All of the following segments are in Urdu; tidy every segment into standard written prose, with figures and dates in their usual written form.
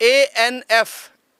ANF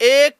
1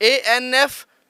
ANF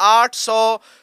800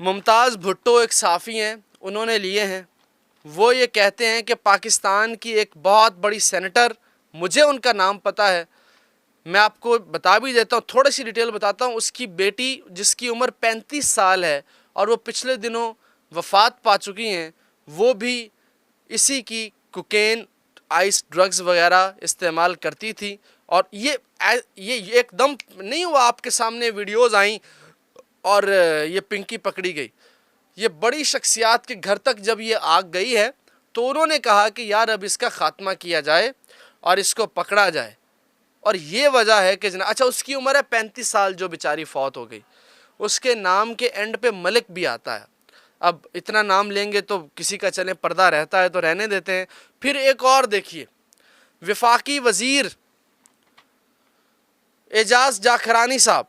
ممتاز بھٹو ایک صحافی ہیں، انہوں نے لیے ہیں. وہ یہ کہتے ہیں کہ پاکستان کی ایک بہت بڑی سینیٹر، مجھے ان کا نام پتہ ہے، میں آپ کو بتا بھی دیتا ہوں، تھوڑی سی ڈیٹیل بتاتا ہوں. اس کی بیٹی جس کی عمر 35 سال ہے اور وہ پچھلے دنوں وفات پا چکی ہیں، وہ بھی اسی کی کوکین، آئس ڈرگز وغیرہ استعمال کرتی تھی. اور یہ ایک دم نہیں ہوا آپ کے سامنے ویڈیوز آئیں اور یہ پنکی پکڑی گئی. یہ بڑی شخصیات کے گھر تک جب یہ آگ گئی ہے تو انہوں نے کہا کہ یار اب اس کا خاتمہ کیا جائے اور اس کو پکڑا جائے. اور یہ وجہ ہے کہ اچھا اس کی عمر ہے 35 سال جو بیچاری فوت ہو گئی. اس کے نام کے اینڈ پہ ملک بھی آتا ہے. اب اتنا نام لیں گے تو کسی کا چلے پردہ رہتا ہے تو رہنے دیتے ہیں. پھر ایک اور دیکھیے، وفاقی وزیر اعجاز جاکھرانی صاحب،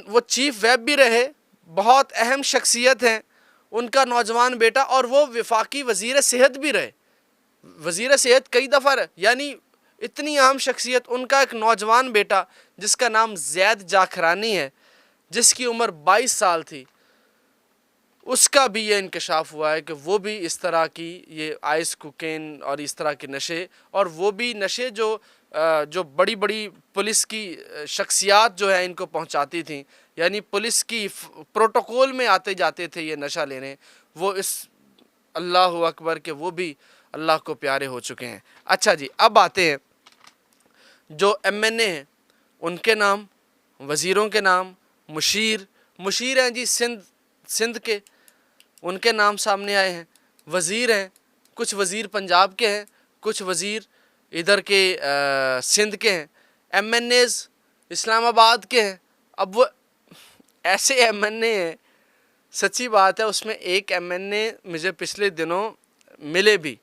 وہ چیف ویب بھی رہے، بہت اہم شخصیت ہیں. ان کا نوجوان بیٹا، اور وہ وفاقی وزیر صحت بھی رہے. وزیر صحت کئی دفعہ رہے، یعنی اتنی اہم شخصیت. ان کا ایک نوجوان بیٹا جس کا نام زید جاکھرانی ہے، جس کی عمر 22 سال تھی، اس کا بھی یہ انکشاف ہوا ہے کہ وہ بھی اس طرح کی یہ آئس کوکین اور اس طرح کے نشے، اور وہ بھی نشے جو بڑی بڑی پولیس کی شخصیات جو ہے ان کو پہنچاتی تھیں، یعنی پولیس کی پروٹوکول میں آتے جاتے تھے یہ نشہ لینے، وہ اس اللہ اکبر کہ وہ بھی اللہ کو پیارے ہو چکے ہیں. اچھا جی، اب آتے ہیں جو ایم این اے ہیں ان کے نام، وزیروں کے نام. مشیر ہیں جی سندھ کے، ان کے نام سامنے آئے ہیں. وزیر ہیں، کچھ وزیر پنجاب کے ہیں، کچھ وزیر ادھر کے سندھ کے ہیں. ایم این ایز اسلام آباد کے ہیں. اب وہ ایسے ایم این اے ہیں، سچی بات ہے. اس میں ایک ایم این اے مجھے پچھلے دنوں ملے بھی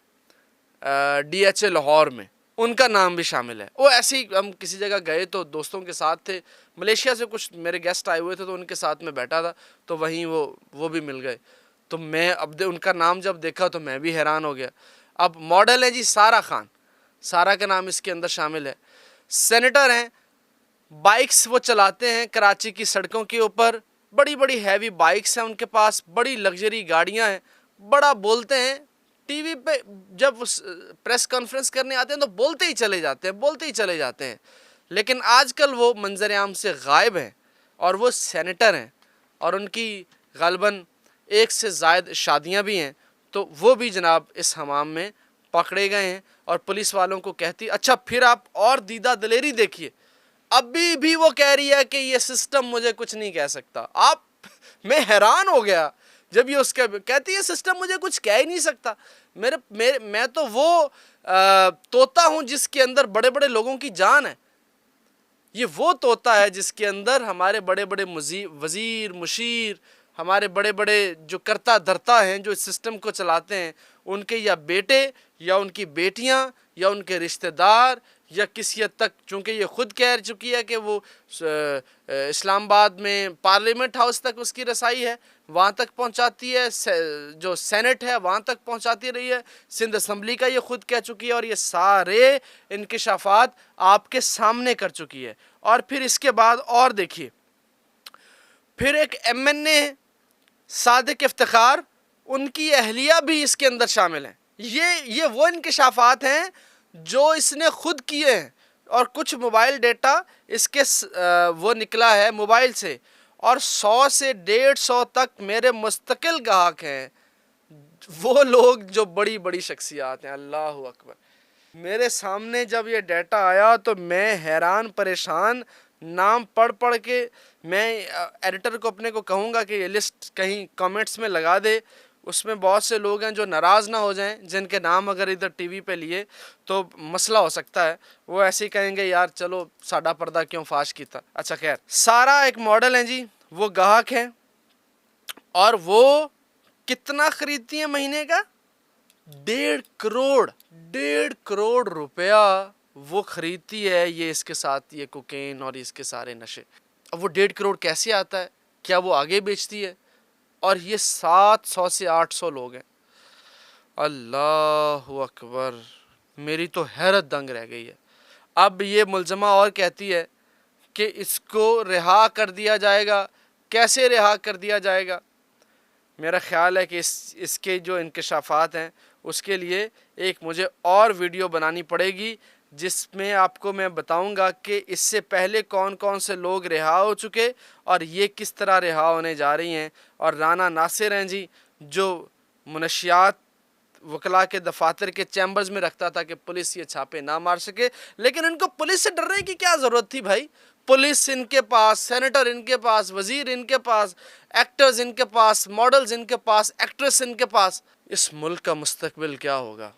ڈی ایچ اے لاہور میں، ان کا نام بھی شامل ہے. وہ ایسے ہی ہم کسی جگہ گئے تو دوستوں کے ساتھ تھے، ملیشیا سے کچھ میرے گیسٹ آئے ہوئے تھے تو ان کے ساتھ میں بیٹھا تھا تو وہیں وہ بھی مل گئے. تو میں اب ان کا نام جب دیکھا تو میں بھی حیران ہو گیا. اب ماڈل ہے جی سارا خان، سارا کا نام اس کے اندر شامل ہے. سینیٹر ہیں، بائکس وہ چلاتے ہیں کراچی کی سڑکوں کے اوپر، بڑی بڑی ہیوی بائکس ہیں ان کے پاس، بڑی لگژری گاڑیاں ہیں، بڑا بولتے ہیں. ٹی وی پہ جب پریس کانفرنس کرنے آتے ہیں تو بولتے ہی چلے جاتے ہیں. لیکن آج کل وہ منظر عام سے غائب ہیں اور وہ سینیٹر ہیں، اور ان کی غالباً 1 سے زائد شادیاں بھی ہیں. تو وہ بھی جناب اس حمام میں پکڑے گئے ہیں. اور پولیس والوں کو کہتی، اچھا پھر آپ اور دیدہ دلیری دیکھیے، ابھی بھی وہ کہہ رہی ہے کہ یہ سسٹم مجھے کچھ نہیں کہہ سکتا. میں حیران ہو گیا جب یہ اس کے کہتی ہے سسٹم مجھے کچھ کہہ ہی نہیں سکتا. میں تو وہ طوطا ہوں جس کے اندر بڑے بڑے لوگوں کی جان ہے. یہ وہ طوطا ہے جس کے اندر ہمارے بڑے بڑے وزیر، مشیر، ہمارے بڑے بڑے جو کرتا دھرتا ہیں جو اس سسٹم کو چلاتے ہیں، ان کے یا بیٹے یا ان کی بیٹیاں یا ان کے رشتہ دار، یا کسی حد تک چونکہ یہ خود کہہ چکی ہے کہ وہ اسلام آباد میں پارلیمنٹ ہاؤس تک اس کی رسائی ہے، وہاں تک پہنچاتی ہے، جو سینٹ ہے وہاں تک پہنچاتی رہی ہے، سندھ اسمبلی کا یہ خود کہہ چکی ہے، اور یہ سارے انکشافات آپ کے سامنے کر چکی ہے. اور پھر اس کے بعد اور دیکھیے، پھر ایک ایم این اے صادق افتخار، ان کی اہلیہ بھی اس کے اندر شامل ہیں. یہ وہ انکشافات ہیں جو اس نے خود کیے ہیں. اور کچھ موبائل ڈیٹا اس کے وہ نکلا ہے موبائل سے، اور 100 سے 150 تک میرے مستقل گاہک ہیں، وہ لوگ جو بڑی بڑی شخصیات ہیں. اللہ اکبر. میرے سامنے جب یہ ڈیٹا آیا تو میں حیران پریشان، نام پڑھ کے میں ایڈیٹر کو اپنے کو کہوں گا کہ یہ لسٹ کہیں کامنٹس میں لگا دے. اس میں بہت سے لوگ ہیں جو ناراض نہ ہو جائیں، جن کے نام اگر ادھر ٹی وی پہ لیے تو مسئلہ ہو سکتا ہے. وہ ایسے ہی کہیں گے یار چلو ساڈا پردہ کیوں فاش کیتا. اچھا خیر، سارا ایک ماڈل ہیں جی، وہ گاہک ہیں، اور وہ کتنا خریدتی ہیں مہینے کا؟ 1.5 کروڑ روپیہ وہ خریدتی ہے یہ اس کے ساتھ یہ کوکین اور اس کے سارے نشے. اب وہ 1.5 کروڑ کیسے آتا ہے؟ کیا وہ آگے بیچتی ہے؟ اور یہ 700 سے 800 لوگ ہیں. اللہ اکبر، میری تو حیرت دنگ رہ گئی ہے. اب یہ ملزمہ اور کہتی ہے کہ اس کو رہا کر دیا جائے گا. کیسے رہا کر دیا جائے گا؟ میرا خیال ہے کہ اس کے جو انکشافات ہیں اس کے لیے ایک مجھے اور ویڈیو بنانی پڑے گی جس میں آپ کو میں بتاؤں گا کہ اس سے پہلے کون کون سے لوگ رہا ہو چکے اور یہ کس طرح رہا ہونے جا رہی ہیں. اور رانا ناصر ہیں جی جو منشیات وکلاء کے دفاتر کے چیمبرز میں رکھتا تھا کہ پولیس یہ چھاپے نہ مار سکے, لیکن ان کو پولیس سے ڈرنے کی کیا ضرورت تھی بھائی؟ پولیس ان کے پاس, سینیٹر ان کے پاس, وزیر ان کے پاس, ایکٹرز ان کے پاس, ماڈلز ان کے پاس, ایکٹریس ان کے پاس. اس ملک کا مستقبل کیا ہوگا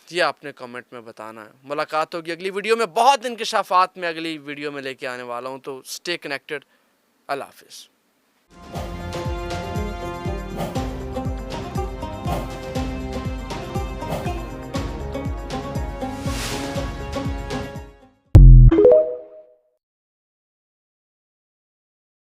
یہ آپ نے کمنٹ میں بتانا ہے. ملاقات ہوگی اگلی ویڈیو میں, بہت انکشافات میں اگلی ویڈیو میں لے کے آنے والا ہوں, تو اسٹے کنیکٹڈ. اللہ حافظ.